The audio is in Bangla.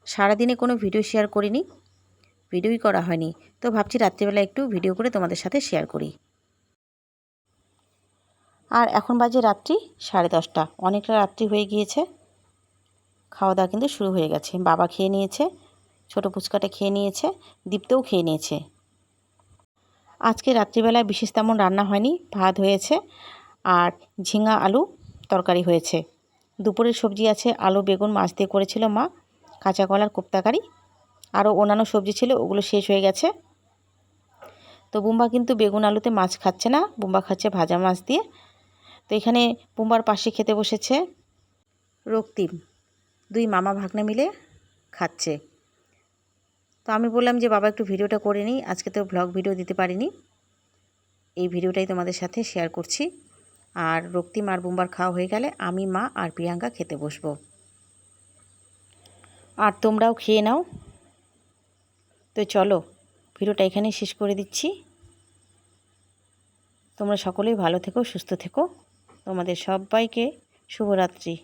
সারাদিনে কোনো ভিডিও শেয়ার করিনি, ভিডিওই করা হয়নি। তো ভাবছি রাত্রিবেলা একটু ভিডিও করে তোমাদের সাথে শেয়ার করি। আর এখন বাজে রাত্রি 10:30, অনেকটা রাত্রি হয়ে গিয়েছে। খাওয়া দাওয়া কিন্তু শুরু হয়ে গেছে। বাবা খেয়ে নিয়েছে, ছোটো পুচকাটা খেয়ে নিয়েছে, দীপ্তও খেয়ে নিয়েছে। আজকে রাত্রিবেলায় বিশেষ তেমন রান্না হয়নি, ভাত হয়েছে আর ঝিঙা আলু তরকারি হয়েছে। দুপুরের সবজি আছে, আলু বেগুন মাছ দিয়ে করেছিল মা, কাঁচা কলার কোপ্তাকারি, আরও অন্যান্য সবজি ছিল, ওগুলো শেষ হয়ে গেছে। তো বুম্বা কিন্তু বেগুন আলুতে মাছ খাচ্ছে না, বুম্বা খাচ্ছে ভাজা মাছ দিয়ে। তো এখানে বুম্বার পাশে খেতে বসেছে রক্তিম, দুই মামা ভাগ্নে মিলে খাচ্ছে। তো আমি বললাম যে বাবা একটু ভিডিওটা করে নিই, আজকে তো ভ্লগ ভিডিও দিতে পারিনি, এই ভিডিওটাই তোমাদের সাথে শেয়ার করছি। আর রক্তিম আর বুম্বার খাওয়া হয়ে গেলে আমি, মা আর প্রিয়াঙ্কা খেতে বসবো। আর তোমরাও খেয়ে নাও। তো চলো ভিডিওটা এখানেই শেষ করে দিচ্ছি। তোমরা সকলেই ভালো থেকো, সুস্থ থেকো। তোমাদের সবাইকে শুভরাত্রি।